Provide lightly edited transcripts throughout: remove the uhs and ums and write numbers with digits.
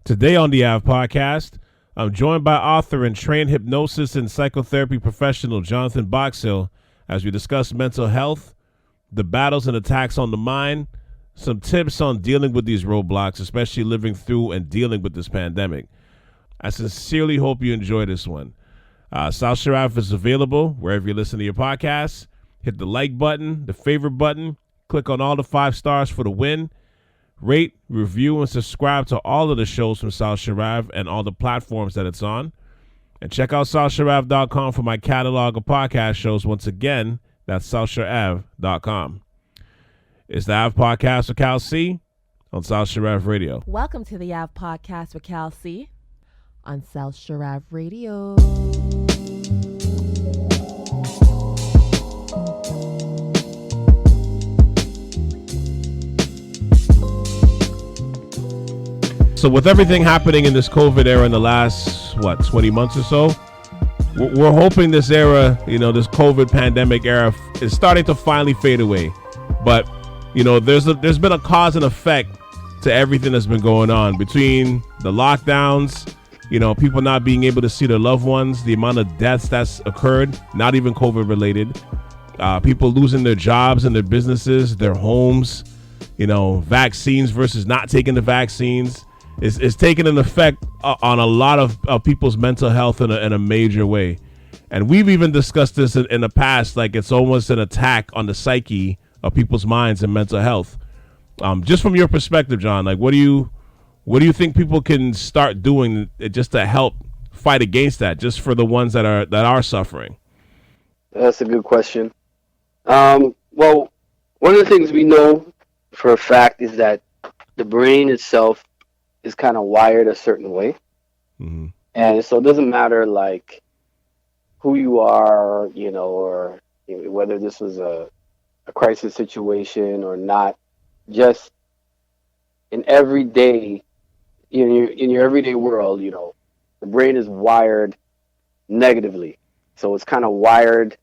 Today on the Ave Podcast, I'm joined by author and trained hypnosis and psychotherapy professional Jonathan Boxill as we discuss mental health, the battles and attacks on the mind, some tips on dealing with these roadblocks, especially living through and dealing with this pandemic. I sincerely hope you enjoy this one. South Sharav is available wherever you listen to your podcasts. Hit the like button, the favorite button, click on all the 5 stars for the win. Rate, review, and subscribe to all of the shows from South Sharav and all the platforms that it's on. And check out southsharav.com for my catalog of podcast shows. Once again, that's southsharav.com. It's the Ave Podcast with Cal C on South Sharav Radio. Welcome to the Ave Podcast with Cal C on South Sharav Radio. So with everything happening in this COVID era in the last, 20 months or so, we're hoping this era, this COVID pandemic era is starting to finally fade away. But, there's been a cause and effect to everything that's been going on between the lockdowns, people not being able to see their loved ones, the amount of deaths that's occurred, not even COVID related, people losing their jobs and their businesses, their homes, vaccines versus not taking the vaccines. Is taking an effect on a lot of people's mental health in a major way. And we've even discussed this in the past, like it's almost an attack on the psyche of people's minds and mental health. Just from your perspective, John, like what do you think people can start doing just to help fight against that, just for the ones that are suffering? That's a good question. Well, one of the things we know for a fact is that the brain itself is kind of wired a certain way. Mm-hmm. And so it doesn't matter like who you are, or whether this was a crisis situation or not, just in everyday, in your everyday world, the brain is wired negatively. So it's kind of wired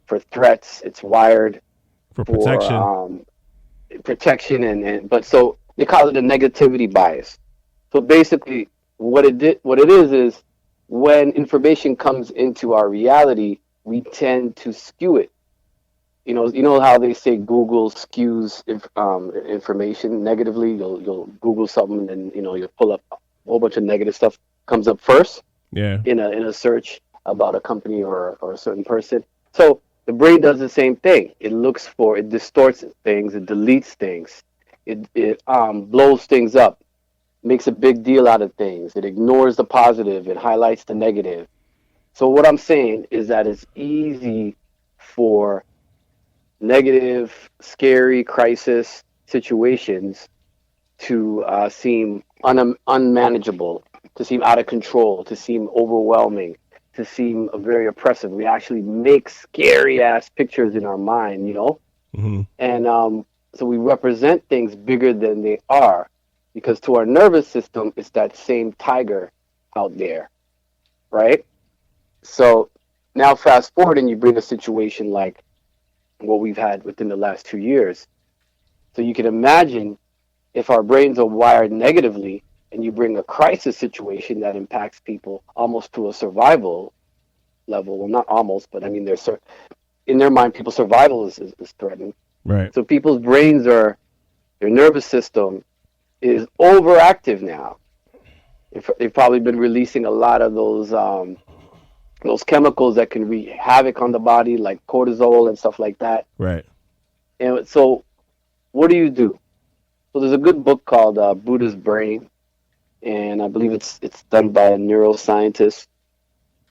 for threats. It's wired for protection. But so they call it a negativity bias. So basically, what it is when information comes into our reality, we tend to skew it. You know how they say Google skews information negatively. You'll Google something and you'll pull up a whole bunch of negative stuff comes up first. Yeah. In a search about a company or a certain person. So the brain does the same thing. It distorts things. It deletes things. It blows things up, makes a big deal out of things. It ignores the positive. It highlights the negative. So what I'm saying is that it's easy for negative, scary, crisis situations to seem unmanageable, to seem out of control, to seem overwhelming, to seem very oppressive. We actually make scary-ass pictures in our mind, Mm-hmm. And so we represent things bigger than they are, because to our nervous system, it's that same tiger out there, right? So now fast forward and you bring a situation like what we've had within the last 2 years. So you can imagine if our brains are wired negatively and you bring a crisis situation that impacts people almost to a survival level. Well, not almost, but I mean, in their mind, people's survival is threatened. Right. So people's brains their nervous system is overactive now. They've probably been releasing a lot of those chemicals that can wreak havoc on the body, like cortisol and stuff like that. Right. And so what do? So there's a good book called Buddha's Brain, and I believe it's done by a neuroscientist.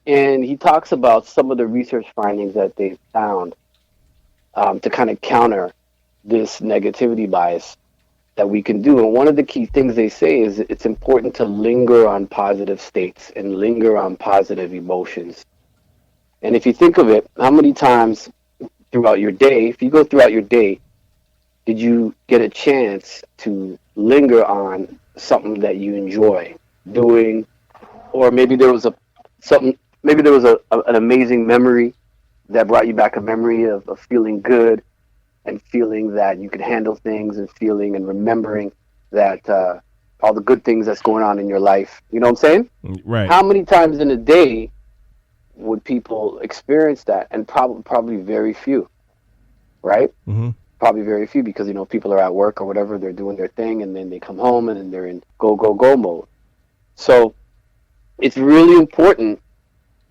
And he talks about some of the research findings that they've found to kind of counter this negativity bias that we can do. And one of the key things they say is it's important to linger on positive states and linger on positive emotions. And if you think of it, how many times throughout your day, if you go throughout your day, did you get a chance to linger on something that you enjoy doing? Or maybe there was an amazing memory that brought you back a memory of feeling good and feeling that you could handle things and feeling and remembering that all the good things that's going on in your life. You know what I'm saying? Right. How many times in a day would people experience that? And probably very few, right? Mm-hmm. Probably very few, because people are at work or whatever, they're doing their thing, and then they come home and then they're in go mode. So it's really important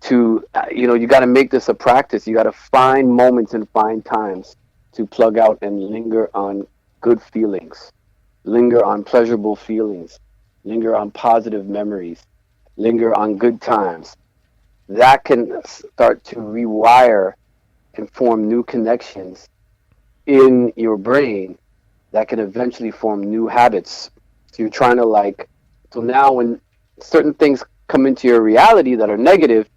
to you got to make this a practice. You got to find moments and find times to plug out and linger on good feelings, linger on pleasurable feelings, linger on positive memories, linger on good times. That can start to rewire and form new connections in your brain that can eventually form new habits. So you're trying to so now when certain things come into your reality that are negative,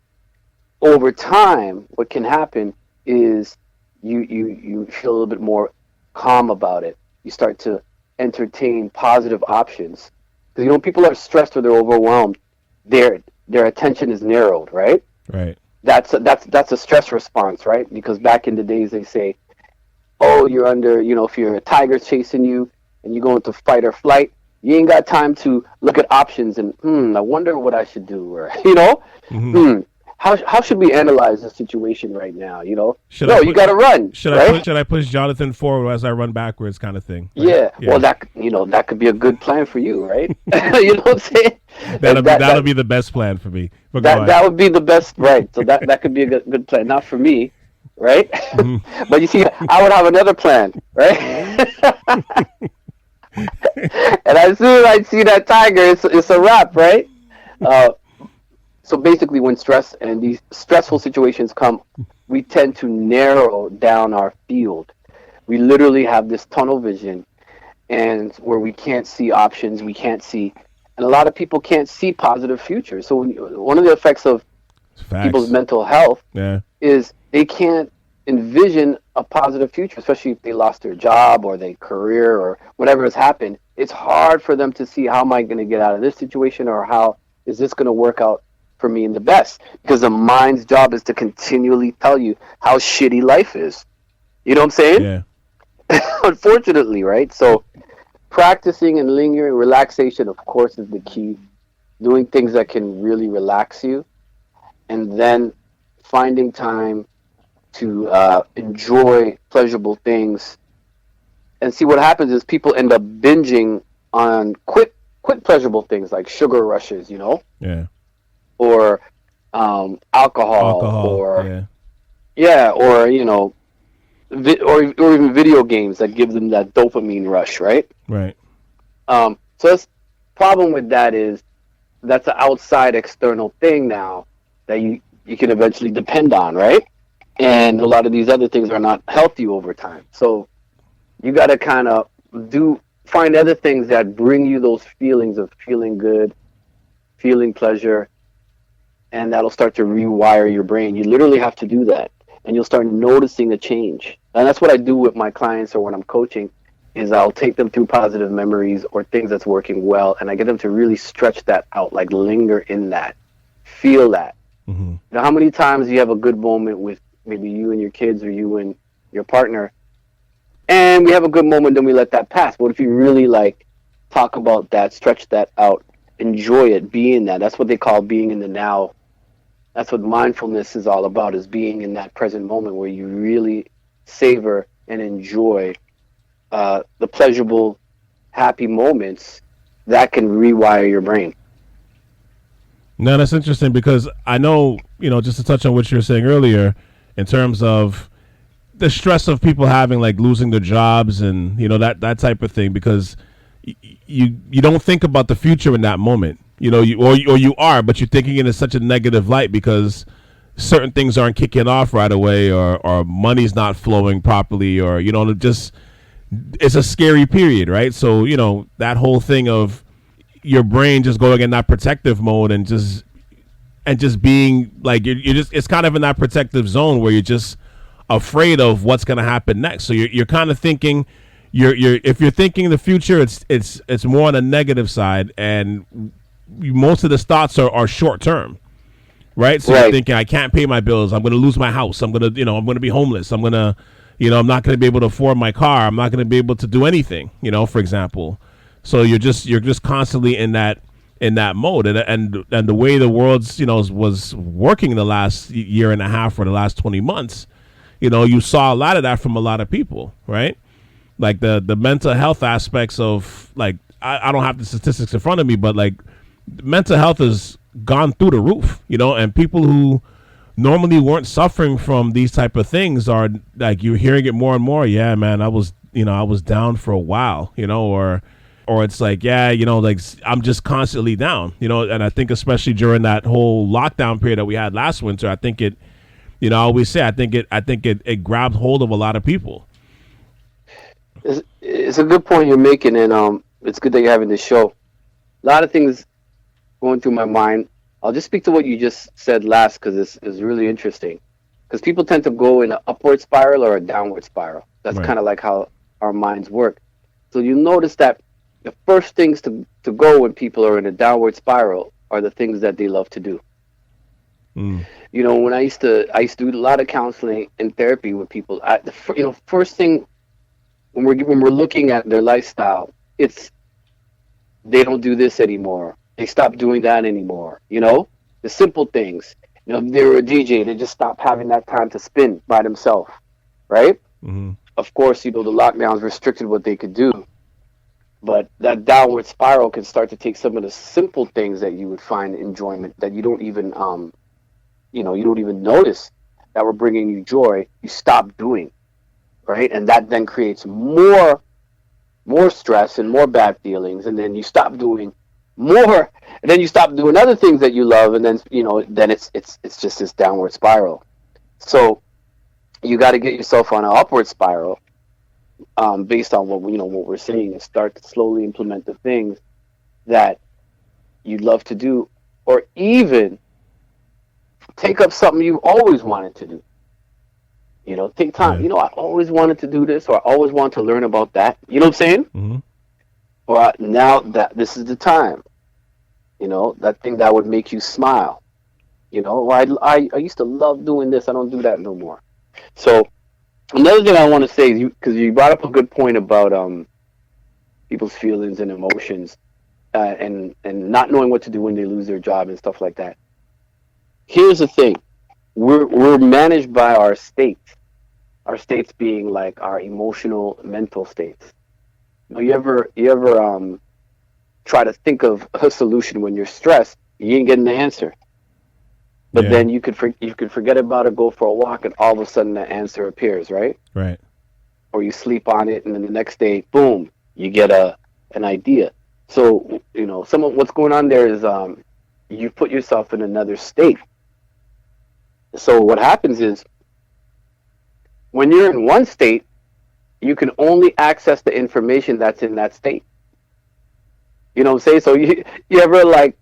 over time, what can happen is you feel a little bit more calm about it. You start to entertain positive options. Because people are stressed or they're overwhelmed, their attention is narrowed, right? Right. That's a stress response, right? Because back in the days they say, oh, you're under, if you're a tiger chasing you and you go into fight or flight, you ain't got time to look at options and I wonder what I should do, or Mm-hmm. How should we analyze the situation right now? You you got to run. Should right? I push Jonathan forward as I run backwards, kind of thing? Right? Yeah. Well, that could be a good plan for you, right? You know what I'm saying? That'll be the best plan for me. But that would be the best, right? So that could be a good plan, not for me, right? Mm-hmm. But you see, I would have another plan, right? And as soon as I see that tiger, it's a wrap, right? So basically, when stress and these stressful situations come, we tend to narrow down our field. We literally have this tunnel vision, and where we can't see options, and a lot of people can't see positive futures. So one of the effects of people's mental health is they can't envision a positive future, especially if they lost their job or their career or whatever has happened. It's hard for them to see, how am I going to get out of this situation, or how is this going to work out for me in the best, because the mind's job is to continually tell you how shitty life is. You know what I'm saying? Yeah. Unfortunately, right? So practicing and lingering, relaxation, of course, is the key. Doing things that can really relax you, and then finding time to enjoy pleasurable things. And see, what happens is people end up binging on quick pleasurable things like sugar rushes, Yeah. or alcohol, or or or even video games that give them that dopamine rush, right? Right. So the problem with that is that's an outside external thing now that you can eventually depend on, right? And a lot of these other things are not healthy over time. So you got to kind of find other things that bring you those feelings of feeling good, feeling pleasure, and that'll start to rewire your brain. You literally have to do that, and you'll start noticing a change. And that's what I do with my clients, or when I'm coaching, is I'll take them through positive memories or things that's working well, and I get them to really stretch that out, like linger in that, feel that. Mm-hmm. Now, how many times you have a good moment with maybe you and your kids, or you and your partner, and we have a good moment, then we let that pass? What if you really talk about that, stretch that out, enjoy it, be in that? That's what they call being in the now. That's what mindfulness is all about, is being in that present moment where you really savor and enjoy the pleasurable, happy moments that can rewire your brain. No, that's interesting, because I know, just to touch on what you were saying earlier, in terms of the stress of people having, losing their jobs and, that type of thing, because you don't think about the future in that moment. You are, but you're thinking it in such a negative light because certain things aren't kicking off right away, or money's not flowing properly, or it's a scary period, right? So that whole thing of your brain just going in that protective mode and just being you're just, it's kind of in that protective zone where you're just afraid of what's going to happen next. So you're kind of thinking, if you're thinking the future, it's more on a negative side, and most of the thoughts are short term, right? So you're thinking, I can't pay my bills, I'm going to lose my house, I'm going to be homeless, I'm going to, I'm not going to be able to afford my car, I'm not going to be able to do anything, for example. So you're just constantly in that mode, and the way the world's was working the last year and a half or the last 20 months, you saw a lot of that from a lot of people, right? Like the mental health aspects of, like, I don't have the statistics in front of me, but like mental health has gone through the roof, and people who normally weren't suffering from these type of things are, like, you're hearing it more and more. Yeah, man, I was down for a while, or it's like, yeah, like, I'm just constantly down, and I think especially during that whole lockdown period that we had last winter, I think it, I always say, I think it grabbed hold of a lot of people. It's a good point you're making, and it's good that you're having this show. A lot of things going through my mind. I'll just speak to what you just said last, because it's really interesting. Because people tend to go in an upward spiral or a downward spiral. That's Right. kind of like how our minds work. So you notice that the first things to go when people are in a downward spiral are the things that they love to do. Mm. When I used to do a lot of counseling and therapy with people. First thing when we're looking at their lifestyle, it's they don't do this anymore. They stop doing that anymore. The simple things. If they were a DJ, they just stop having that time to spin by themselves, right? Mm-hmm. Of course, the lockdowns restricted what they could do, but that downward spiral can start to take some of the simple things that you would find enjoyment that you don't even, you don't even notice that were bringing you joy. You stop doing, right? And that then creates more stress and more bad feelings, and then you stop doing more, and then you stop doing other things that you love, and then then it's just this downward spiral. So you got to get yourself on an upward spiral, based on what we're saying, and start to slowly implement the things that you love to do, or even take up something you always wanted to do. Take time. Yeah. I always wanted to do this, or I always want to learn about that. You know what I'm saying? Mm-hmm. Or now that this is the time. That thing that would make you smile. I used to love doing this. I don't do that no more. So another thing I want to say is, because you brought up a good point about people's feelings and emotions, and not knowing what to do when they lose their job and stuff like that. Here's the thing: we're managed by our states. Our states being like our emotional, mental states. You ever try to think of a solution when you're stressed? You ain't getting the answer. But Yeah. then you could forget about it, go for a walk, and all of a sudden the answer appears, right? Right. Or you sleep on it, and then the next day, boom, you get an idea. So some of what's going on there is you put yourself in another state. So what happens is, when you're in one state, you can only access the information that's in that state. You know what I'm saying? So you ever, like,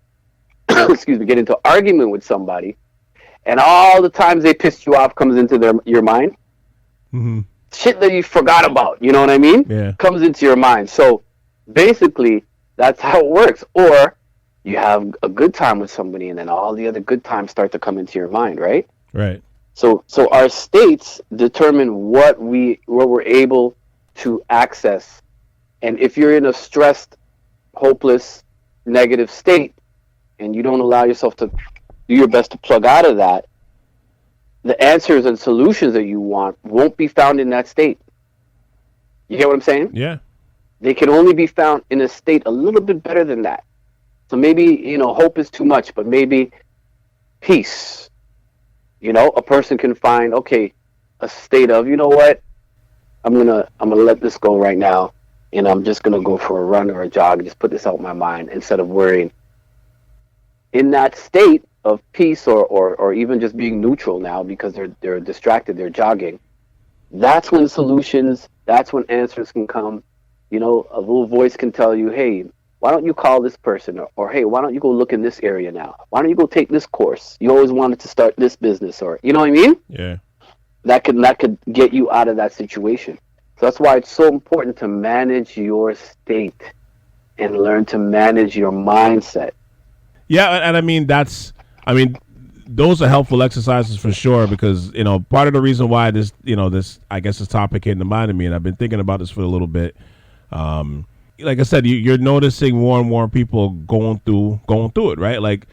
excuse me, get into argument with somebody, and all the times they pissed you off comes into your mind. Mm-hmm. Shit that you forgot about, you know what I mean? Yeah. Comes into your mind. So basically, that's how it works. Or you have a good time with somebody, and then all the other good times start to come into your mind, right? Right. So our states determine what we're able to access. And if you're in a stressed, hopeless, negative state, and you don't allow yourself to do your best to plug out of that, the answers and solutions that you want won't be found in that state. You get what I'm saying? Yeah. They can only be found in a state a little bit better than that. So maybe, hope is too much, but maybe peace. A person can find, okay, a state of, you know what, I'm gonna let this go right now, and I'm just gonna go for a run or a jog and just put this out of my mind instead of worrying. In that state of peace, or even just being neutral now because they're distracted, they're jogging, that's when solutions, that's when answers can come. A little voice can tell you, hey, why don't you call this person? Or hey, why don't you go look in this area now? Why don't you go take this course? You always wanted to start this business, or you know what I mean? Yeah. That could get you out of that situation. So that's why it's so important to manage your state and learn to manage your mindset. Yeah, and I mean those are helpful exercises for sure, because part of the reason why this I guess this topic came to mind of me, and I've been thinking about this for a little bit, like I said, you're noticing more and more people going through it, right? Like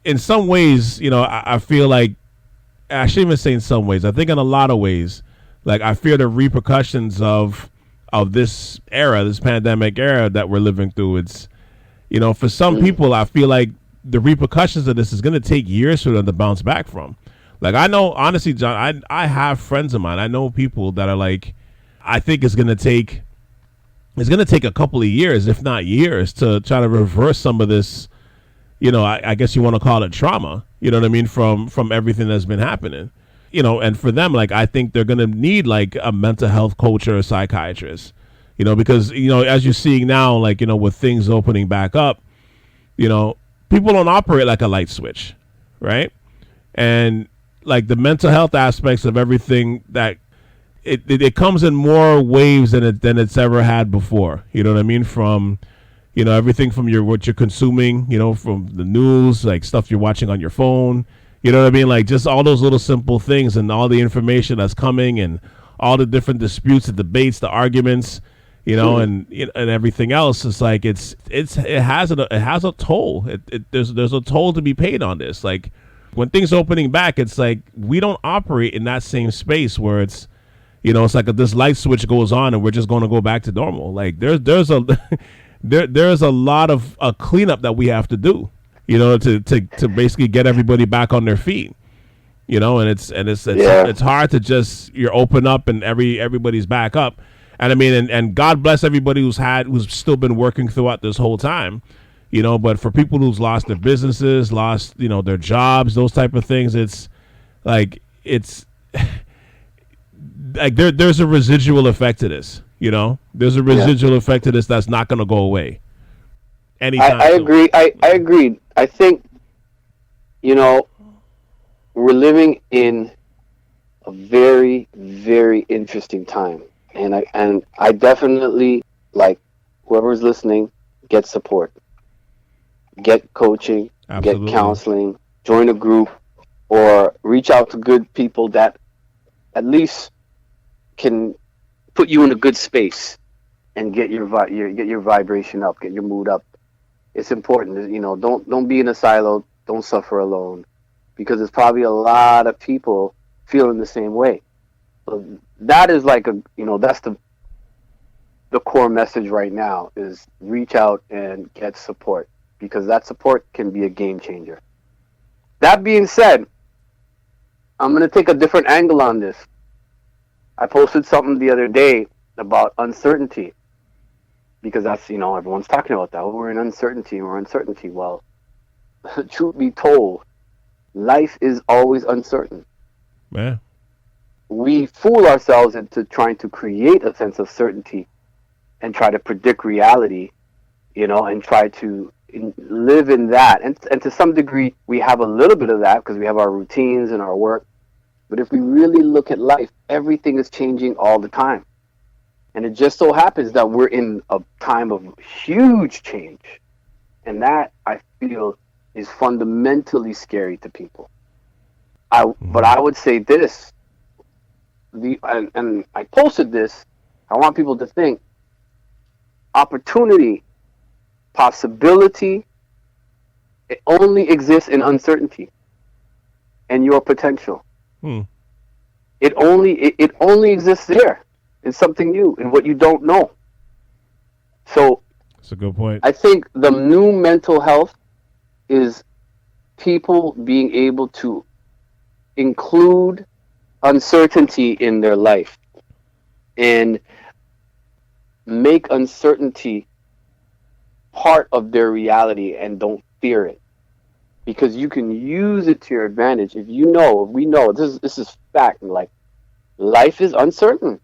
in some ways, I feel like, I shouldn't even say in some ways, I think in a lot of ways, like I fear the repercussions of this era, this pandemic era that we're living through. It's, for some people, I feel like the repercussions of this is going to take years for them to bounce back from. Like, I know, honestly, John, I have friends of mine. I know people that are like, I think it's going to take a couple of years, if not years, to try to reverse some of this, I guess you want to call it trauma, you know what I mean, from everything that's been happening. And for them, like, I think they're going to need like a mental health coach or a psychiatrist, because, as you're seeing now, like, with things opening back up, people don't operate like a light switch, right? And like the mental health aspects of everything, that it comes in more waves than it's ever had before. You know what I mean? From, everything from what you're consuming, from the news, like stuff you're watching on your phone, you know what I mean? Like just all those little simple things and all the information that's coming and all the different disputes, the debates, the arguments, and everything else. It's like it has a toll. There's a toll to be paid on this. Like when things are opening back, it's like we don't operate in that same space where it's, it's like this light switch goes on and we're just going to go back to normal. Like there's a there's a lot of a cleanup that we have to do, to basically get everybody back on their feet. And it's hard to just, you're open up and everybody's back up. And I mean, and God bless everybody who's still been working throughout this whole time, but for people who's lost their businesses, lost, their jobs, those type of things, it's like there's a residual effect to this, there's a residual effect to this that's not going to go away anytime I soon. agree. I agreed. I think, we're living in a very, very interesting time. And I definitely, like, whoever's listening, get support, get coaching, Absolutely. get counseling, join a group, or reach out to good people that at least can put you in a good space and get your vibration up, get your mood up. It's important, don't be in a silo, don't suffer alone, because there's probably a lot of people feeling the same way. So that is like that's the core message right now, is reach out and get support, because that support can be a game changer. That being said, I'm going to take a different angle on this. I posted something the other day about uncertainty, because that's, everyone's talking about that. We're in uncertainty. Well, truth be told, life is always uncertain. Yeah. We fool ourselves into trying to create a sense of certainty and try to predict reality, and try to live in that. And to some degree, we have a little bit of that because we have our routines and our work. But if we really look at life, everything is changing all the time. And it just so happens that we're in a time of huge change. And that, I feel, is fundamentally scary to people. But I would say this, and I posted this, I want people to think, opportunity, possibility, it only exists in uncertainty and your potential. It only exists there in something new, in what you don't know. So that's a good point. I think the new mental health is people being able to include uncertainty in their life and make uncertainty part of their reality and don't fear it, because you can use it to your advantage. If we know this is fact, like, life is uncertain.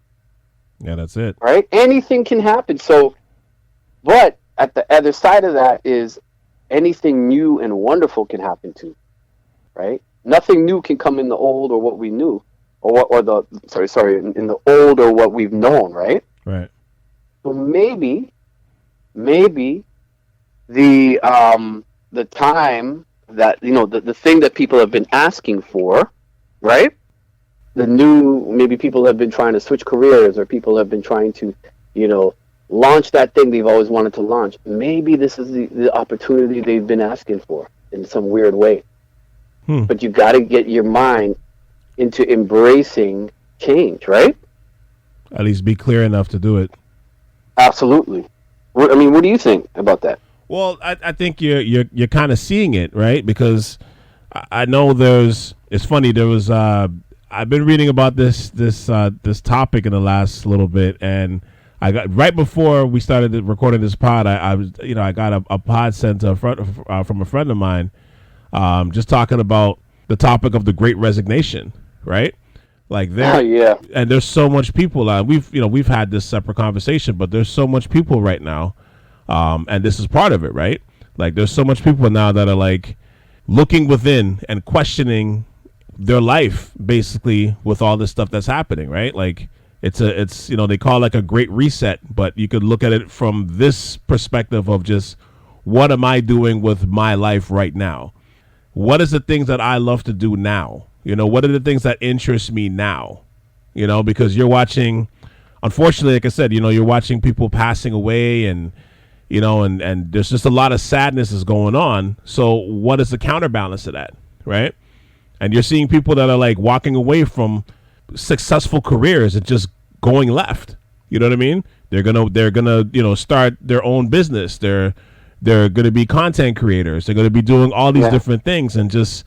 Yeah, that's it. Right? Anything can happen. So, but at the other side of that is anything new and wonderful can happen too. Right? Nothing new can come in the old or what we knew, in the old or what we've known. Right? Right. So maybe the time that, the thing that people have been asking for, right? Maybe people have been trying to switch careers, or people have been trying to, launch that thing they've always wanted to launch. Maybe this is the opportunity they've been asking for in some weird way. But you got to get your mind into embracing change, right? At least be clear enough to do it. Absolutely. What do you think about that? Well, I think you're kind of seeing it, right? Because I know it's funny, there was I've been reading about this topic in the last little bit, and I got right before we started recording this pod, I got a pod sent from a friend of mine, just talking about the topic of the Great Resignation, right? Like and there's so much people. We've had this separate conversation, but there's so much people right now, and this is part of it, right? Like there's so much people now that are like looking within and questioning their life, basically, with all this stuff that's happening, right? Like it's they call it like a great reset, but you could look at it from this perspective of just, what am I doing with my life right now? What is the things that I love to do now? What are the things that interest me now? Because you're watching, unfortunately, like I said, you're watching people passing away, and and there's just a lot of sadness is going on. So what is the counterbalance to that, right? And you're seeing people that are like walking away from successful careers and just going left. You know what I mean? They're gonna start their own business. They're gonna be content creators. They're gonna be doing all these different things, and just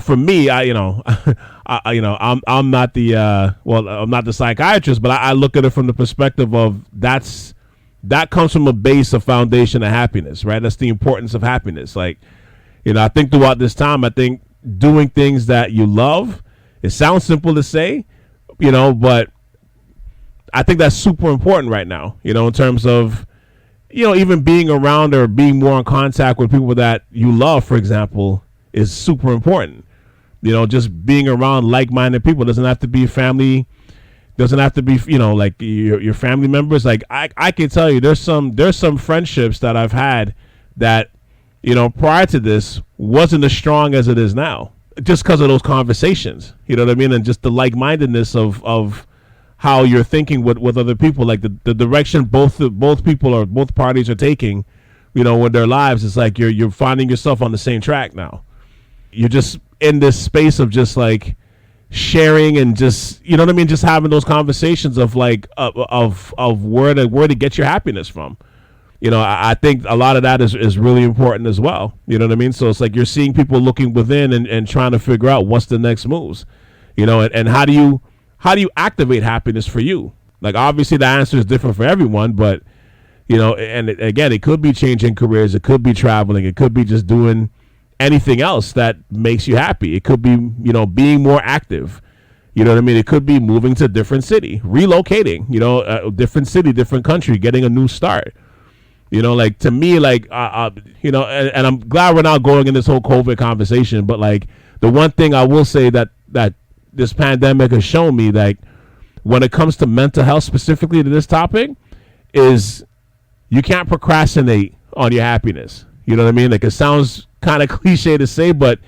for me, I'm not I'm not the psychiatrist, but I look at it from the perspective of that comes from a base, a foundation of happiness, right? That's the importance of happiness. Like, I think throughout this time, I think doing things that you love, it sounds simple to say, but I think that's super important right now, in terms of, even being around or being more in contact with people that you love, for example, is super important. Just being around like-minded people. Doesn't have to be family, doesn't have to be, like your family members. Like I can tell you, there's some friendships that I've had that, prior to this wasn't as strong as it is now, just because of those conversations. You know what I mean? And just the like-mindedness of how you're thinking with other people, like the direction both people or both parties are taking, with their lives. It's like you're finding yourself on the same track now. You're just in this space of just like sharing and just, what I mean, just having those conversations of like of where to get your happiness from. I think a lot of that is really important as well. You know what I mean? So it's like you're seeing people looking within and trying to figure out what's the next moves, and how do you activate happiness for you? Like, obviously the answer is different for everyone, but, and again, it could be changing careers. It could be traveling. It could be just doing anything else that makes you happy. It could be, being more active. You know what I mean? It could be moving to a different city, relocating, a different city, different country, getting a new start. Like, to me, like, and I'm glad we're not going in this whole COVID conversation, but like the one thing I will say that this pandemic has shown me, like, when it comes to mental health, specifically to this topic, is you can't procrastinate on your happiness. You know what I mean? Like, it sounds kind of cliche to say, but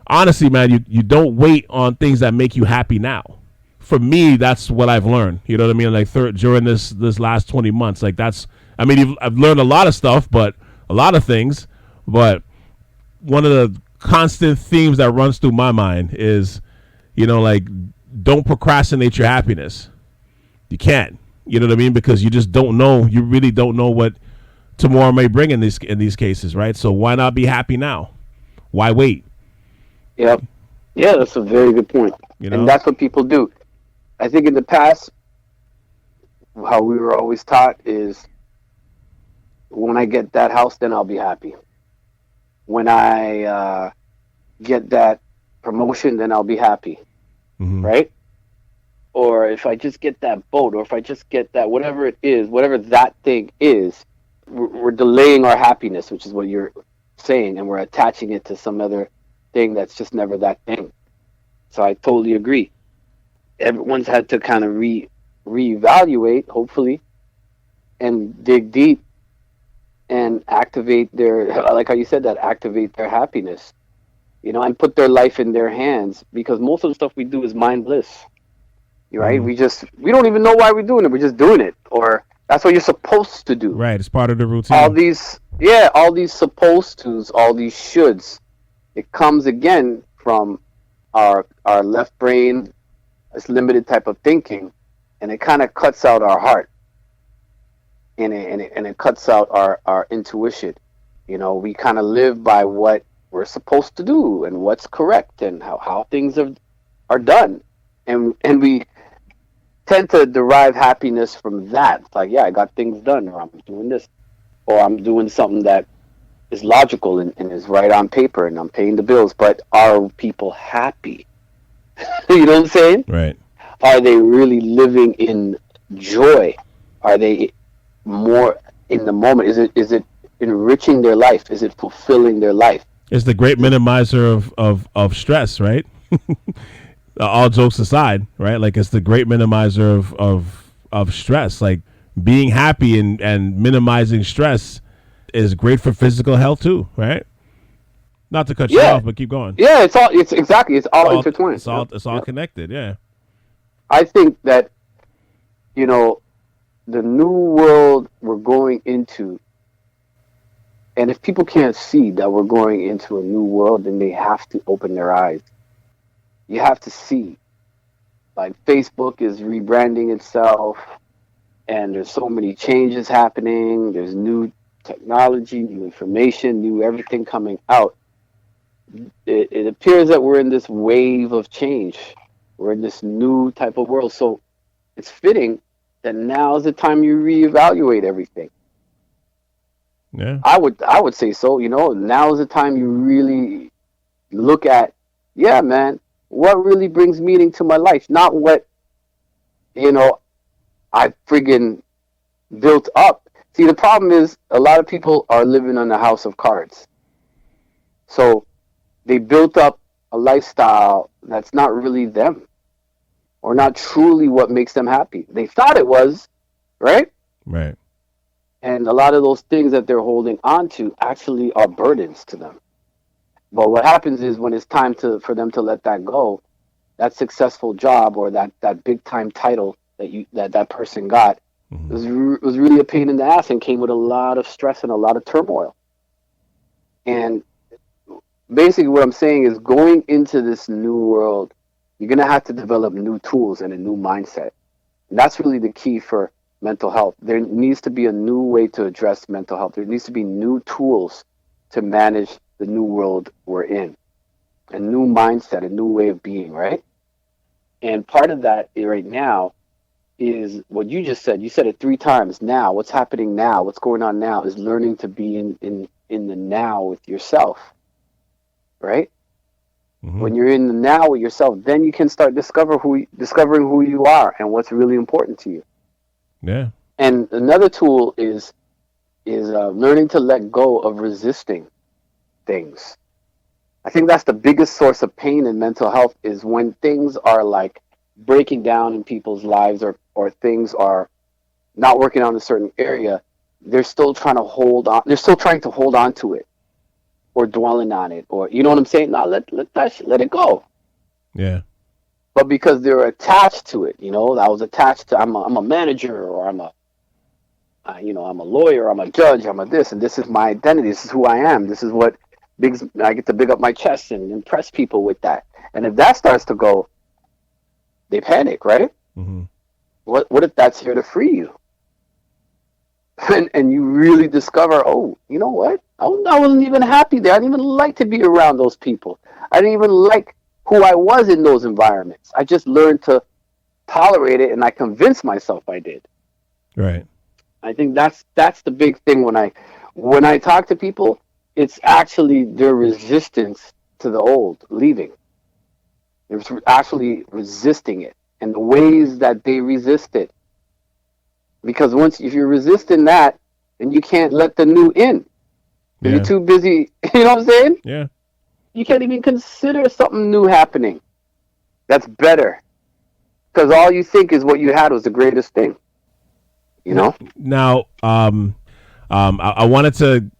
honestly, man, you don't wait on things that make you happy now. For me, that's what I've learned. You know what I mean? Like, during this last 20 months, like, I've learned a lot of stuff, but a lot of things. But one of the constant themes that runs through my mind is, like, don't procrastinate your happiness. You can't. You know what I mean? Because you just don't know. You really don't know what tomorrow may bring in these cases, right? So why not be happy now? Why wait? Yep. Yeah, that's a very good point. And that's what people do. I think in the past, how we were always taught is, when I get that house, then I'll be happy. When I get that promotion, then I'll be happy. Mm-hmm. Right? Or if I just get that boat, or if I just get that, whatever it is, whatever that thing is, we're delaying our happiness, which is what you're saying, and we're attaching it to some other thing that's just never that thing. So I totally agree. Everyone's had to kind of reevaluate, hopefully, and dig deep and activate their, like how you said that, activate their happiness, and put their life in their hands, because most of the stuff we do is mindless, right? Mm-hmm. We don't even know why we're doing it. We're just doing it. Or That's what you're supposed to do. Right. It's part of the routine. All these supposed tos, all these shoulds. It comes again from our left brain, this limited type of thinking, and it kind of cuts out our heart, and it cuts out our intuition. You know, we kind of live by what we're supposed to do and what's correct and how things are done, and we tend to derive happiness from that. It's like, yeah, I got things done, or I'm doing this, or I'm doing something that is logical and is right on paper, and I'm paying the bills. But are people happy? You know what I'm saying? Right. Are they really living in joy? Are they more in the moment? Is it enriching their life? Is it fulfilling their life? It's the great minimizer of stress, right? All jokes aside, right? Like, it's the great minimizer of stress. Like, being happy and minimizing stress is great for physical health too, right? Not to cut you off, but keep going. Yeah, it's all intertwined. It's all connected. Yeah. I think that, you know, the new world we're going into, and if people can't see that we're going into a new world, then they have to open their eyes. You have to see. Like, Facebook is rebranding itself, and there's so many changes happening. There's new technology, new information, new everything coming out. It appears that we're in this wave of change. We're in this new type of world. So it's fitting that now is the time you reevaluate everything. Yeah. I would say so. You know, now is the time you really look at, yeah, man, what really brings meaning to my life? Not what, you know, I friggin' built up. See, the problem is a lot of people are living on a house of cards. So they built up a lifestyle that's not really them, or not truly what makes them happy. They thought it was, right? Right. And a lot of those things that they're holding on to actually are burdens to them. But what happens is when it's time for them to let that go, that successful job or that big time title that person got, Mm-hmm. was really a pain in the ass and came with a lot of stress and a lot of turmoil. And basically what I'm saying is, going into this new world, you're going to have to develop new tools and a new mindset. And that's really the key for mental health. There needs to be a new way to address mental health. There needs to be new tools to manage the new world we're in. A new mindset, a new way of being, right? And part of that right now is what you just said. You said it 3 times. Now, what's happening now, what's going on now, is learning to be in the now with yourself, right? Mm-hmm. When you're in the now with yourself, then you can start discovering who you are and what's really important to you. Yeah. And another tool is learning to let go of resisting things. I think that's the biggest source of pain in mental health, is when things are like breaking down in people's lives, or things are not working out in a certain area. They're still trying to hold on. They're still trying to hold on to it, or dwelling on it, or, you know what I'm saying? Now let it go. Yeah. But because they're attached to it, you know, I was attached to, I'm a manager, or I'm a lawyer, I'm a judge, I'm a this, and this is my identity. This is who I am. This is what I get to big up my chest and impress people with that. And if that starts to go, they panic, right? Mm-hmm. What if that's here to free you? And you really discover, oh, you know what? I wasn't even happy there. I didn't even like to be around those people. I didn't even like who I was in those environments. I just learned to tolerate it, and I convinced myself I did. Right. I think that's the big thing when I talk to people. It's actually their resistance to the old leaving. They're actually resisting it, and the ways that they resist it. Because if you're resisting that, then you can't let the new in. Yeah. You're too busy. You know what I'm saying? Yeah. You can't even consider something new happening that's better, because all you think is what you had was the greatest thing. You know. Now, I wanted to,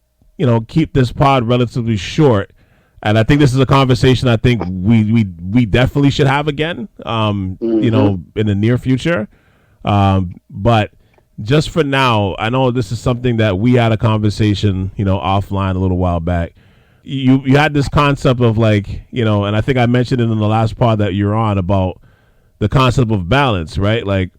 keep this pod relatively short. And I think this is a conversation I think we definitely should have again, in the near future. But just for now, I know this is something that we had a conversation, offline a little while back. You had this concept of like, and I think I mentioned it in the last part that you're on about the concept of balance, right? Like,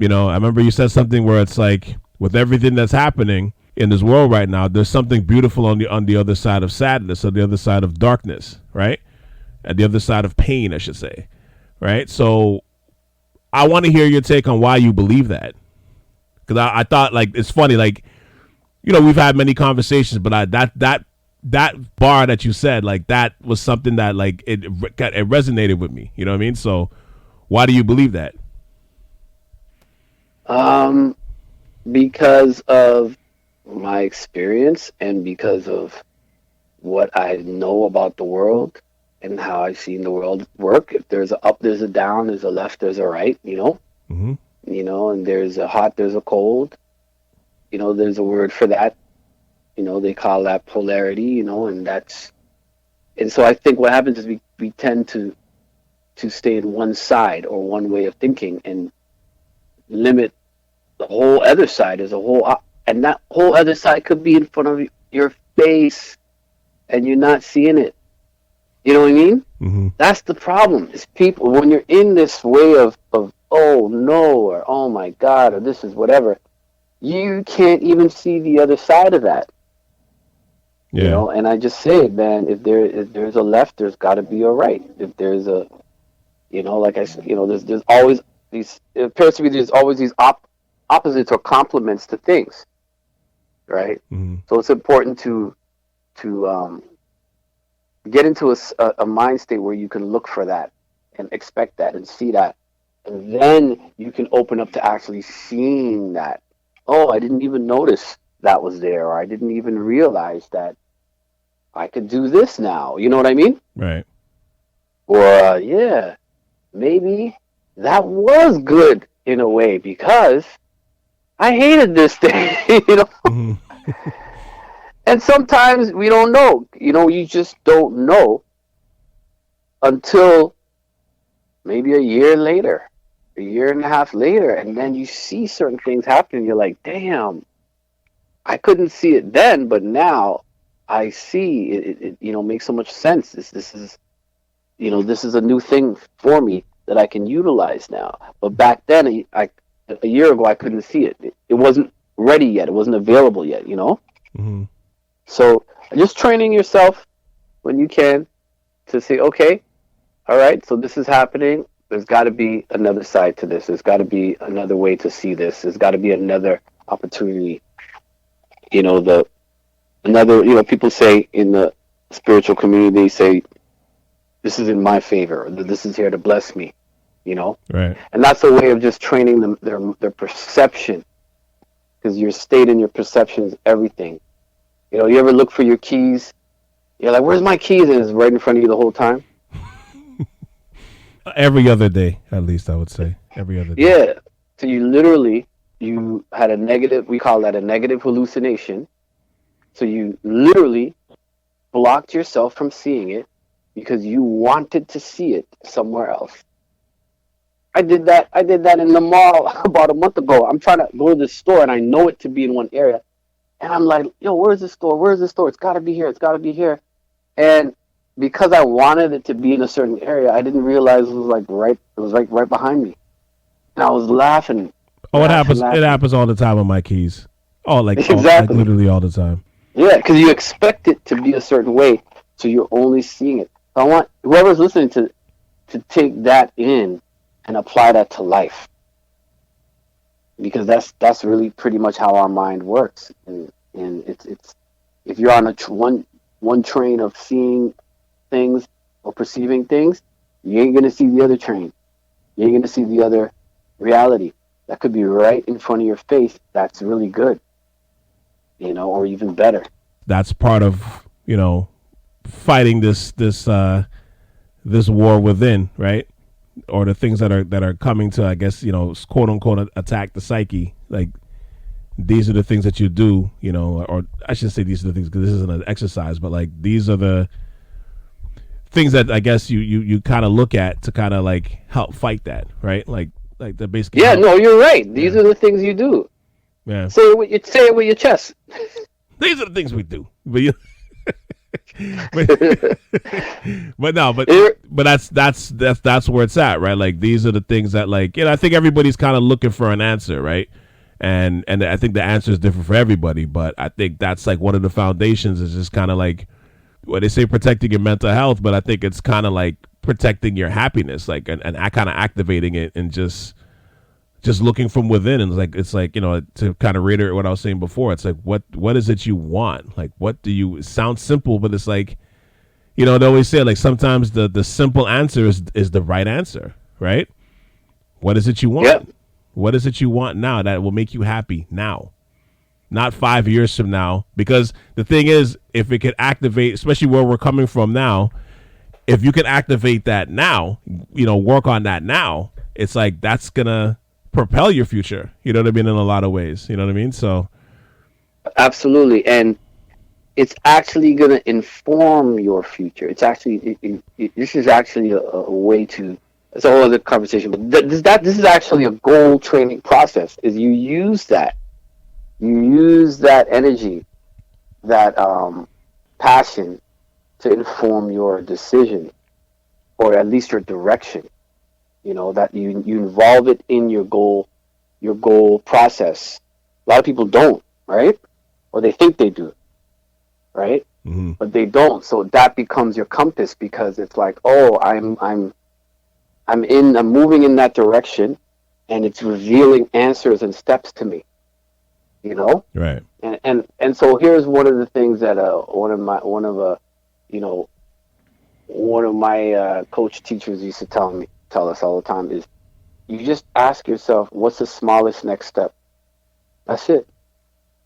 I remember you said something where it's like, with everything that's happening in this world right now, there's something beautiful on the other side of sadness, on the other side of darkness, right? At the other side of pain, I should say, right? So I want to hear your take on why you believe that. Because I thought, like, it's funny, like, we've had many conversations, but that bar that you said, like, that was something that, like, it resonated with me. You know what I mean? So why do you believe that? Because of my experience and because of what I know about the world and how I've seen the world work. If there's a up, there's a down, there's a left, there's a right, Mm-hmm. And there's a hot, there's a cold, there's a word for that, they call that polarity, and so I think what happens is we tend to stay in one side or one way of thinking and limit the whole other side as a whole, and that whole other side could be in front of your face and you're not seeing it. You know what I mean? Mm-hmm. That's the problem. Is people, when you're in this way of oh no, or oh my God, or this is whatever, you can't even see the other side of that. Yeah. And I just say, man, if there's a left, there's got to be a right. If there's a, like I said, there's always these. It appears to me there's always these opposites or complements to things, right? Mm-hmm. So it's important to get into a mind state where you can look for that and expect that and see that, and then you can open up to actually seeing that. Oh, I didn't even notice that was there, or I didn't even realize that I could do this now. You know what I mean? Right. Or yeah, maybe that was good in a way because I hated this thing. Mm-hmm. And sometimes we don't know. You just don't know until maybe a year later, a year and a half later, and then you see certain things happening. You're like, damn, I couldn't see it then, but now I see it. Makes so much sense. This is this is a new thing for me that I can utilize now. But back then, a year ago, I couldn't see it. It wasn't ready yet. It wasn't available yet. Mm-hmm. So just training yourself when you can to say, okay, all right, so this is happening. There's got to be another side to this. There's got to be another way to see this. There's got to be another opportunity. People say in the spiritual community, they say, this is in my favor. Or this is here to bless me, Right. And that's a way of just training them, their perception, because your state and your perception is everything. You ever look for your keys? You're like, where's my keys? And it's right in front of you the whole time. Every other day, at least, I would say. Every other day. Yeah. So you had a negative, we call that a negative hallucination. So you literally blocked yourself from seeing it because you wanted to see it somewhere else. I did that in the mall about a month ago. I'm trying to go to the store and I know it to be in one area. And I'm like, yo, where's the store? Where's the store? It's got to be here. It's got to be here. And because I wanted it to be in a certain area, I didn't realize it was right behind me. And I was laughing. Oh, it happens. Laughing. It happens all the time with my keys. Exactly. Literally all the time. Yeah, because you expect it to be a certain way, so you're only seeing it. So I want whoever's listening to take that in and apply that to life, because that's really pretty much how our mind works. And it's if you're on one train of seeing things or perceiving things, you ain't gonna see the other train. You ain't gonna see the other reality that could be right in front of your face. That's really good, or even better. That's part of fighting this war within, right? Or the things that are coming to, I guess, quote unquote, attack the psyche. Like, these are the things that you do, or I should say these are the things, because this isn't an exercise, but like, these are the things that I guess you kind of look at to kind of like help fight that, right? Like the basically. Yeah, no, you're right. These are the things you do. Yeah. Say it with your chest. These are the things we do. But you, but, but no, but that's where it's at, right? Like these are the things that, like, I think everybody's kind of looking for an answer, right? And I think the answer is different for everybody, but I think that's like one of the foundations is just kind of like what they say, protecting your mental health, but I think it's kind of like protecting your happiness, like and kind of activating it and just looking from within. And it's like to kind of reiterate what I was saying before, it's like what is it you want? Like what do you? It sounds simple, but it's like they always say, like, sometimes the simple answer is the right answer, right? What is it you want? Yep. What is it you want now that will make you happy now? Not 5 years from now. Because the thing is, if it could activate, especially where we're coming from now, if you can activate that now, work on that now, it's like that's going to propel your future. You know what I mean? In a lot of ways. You know what I mean? So. Absolutely. And it's actually going to inform your future. It's actually, this is actually a way to, it's a whole other conversation, but this is actually a goal training process. Is you use that energy, that passion to inform your decision, or at least your direction. That you involve it in your goal process. A lot of people don't, right? Or they think they do, right? Mm-hmm. But they don't. So that becomes your compass, because it's like, oh, I'm moving in that direction, and it's revealing answers and steps to me. Right. And so here's one of the things that one of my coach teachers used to tell us all the time is, you just ask yourself, what's the smallest next step? That's it.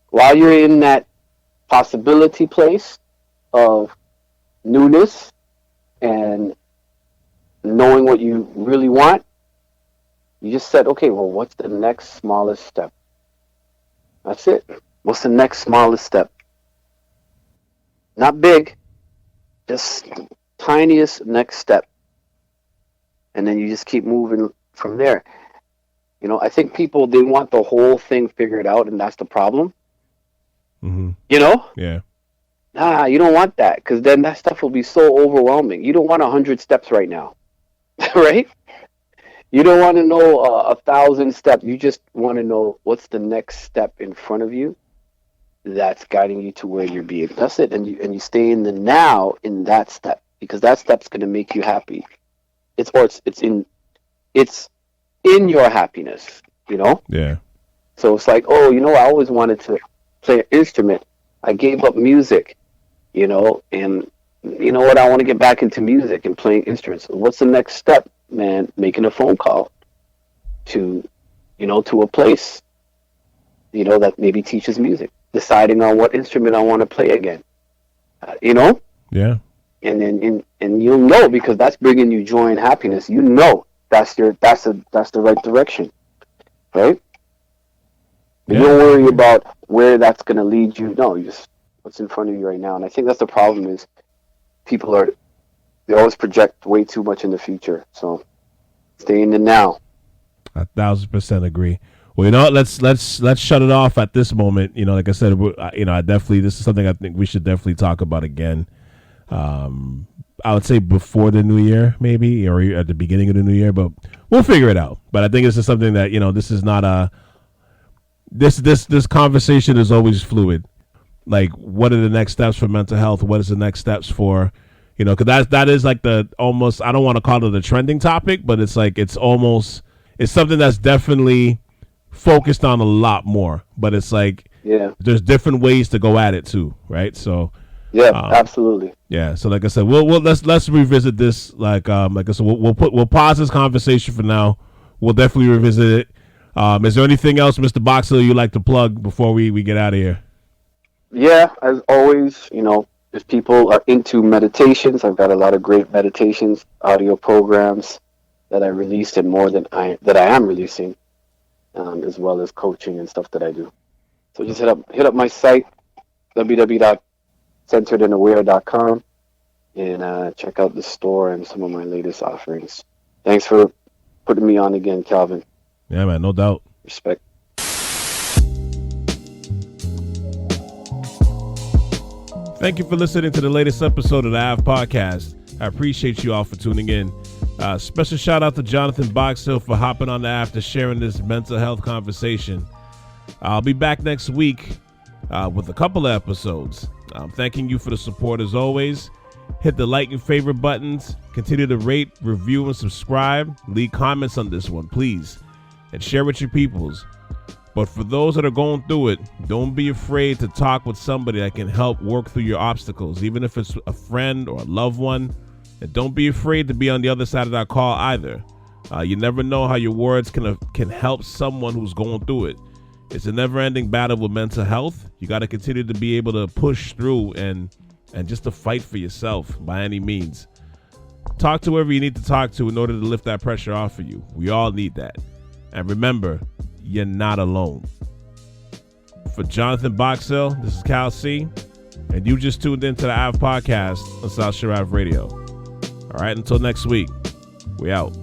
While you're in that possibility place of newness and knowing what you really want, you just said, okay, well, what's the next smallest step? That's it. What's the next smallest step? Not big, just tiniest next step. And then you just keep moving from there. I think people, they want the whole thing figured out, and that's the problem. Mm-hmm. Yeah. Nah, you don't want that, because then that stuff will be so overwhelming. You don't want 100 steps right now, right? You don't want to know 1,000 steps. You just want to know what's the next step in front of you that's guiding you to where you're being. That's it. And you stay in the now in that step, because that step's going to make you happy. It's in your happiness, Yeah. So it's like, oh, I always wanted to play an instrument. I gave up music, and you know what? I want to get back into music and playing instruments. What's the next step, man? Making a phone call to a place, that maybe teaches music. Deciding on what instrument I want to play again, Yeah. And then and you'll know, because that's bringing you joy and happiness. That's the right direction, right? But you don't worry about where that's going to lead you. No, you just what's in front of you right now. And I think that's the problem, is people they always project way too much in the future. So stay in the now. 1,000% agree. Well, let's shut it off at this moment. Like I said, I definitely, this is something I think we should definitely talk about again. I would say before the new year, maybe, or at the beginning of the new year, but we'll figure it out. But I think this is something that, this is not this conversation is always fluid. Like, what are the next steps for mental health? What is the next steps for, because that is like almost, I don't want to call it a trending topic, but it's like, it's something that's definitely focused on a lot more, but it's like, there's different ways to go at it too. Right. So, yeah, absolutely. Yeah. So like I said, we'll let's revisit this. Like I said, we'll pause this conversation for now. We'll definitely revisit it. Is there anything else, Mr. Boxill, you'd like to plug before we get out of here? Yeah, as always, if people are into meditations, I've got a lot of great meditations, audio programs that I released, and more that I am releasing, as well as coaching and stuff that I do. So just hit up my site, www.centeredandaware.com, and check out the store and some of my latest offerings. Thanks for putting me on again, Calvin. Yeah, man, no doubt. Respect. Thank you for listening to the latest episode of the Ave Podcast. I appreciate you all for tuning in. Special shout out to Jonathan Boxill for hopping on the Ave to sharing this mental health conversation. I'll be back next week with a couple of episodes. I'm thanking you for the support as always. Hit the like and favorite buttons. Continue to rate, review, and subscribe. Leave comments on this one, please. And share with your peoples. But for those that are going through it, don't be afraid to talk with somebody that can help work through your obstacles, even if it's a friend or a loved one. And don't be afraid to be on the other side of that call either. You never know how your words can help someone who's going through it. It's a never-ending battle with mental health. You got to continue to be able to push through and just to fight for yourself by any means. Talk to whoever you need to talk to in order to lift that pressure off of you. We all need that. And remember, you're not alone. For Jonathan Boxill, this is Cal C, and you just tuned into the Ave Podcast on South Shore Ave Radio. All right, until next week, we out.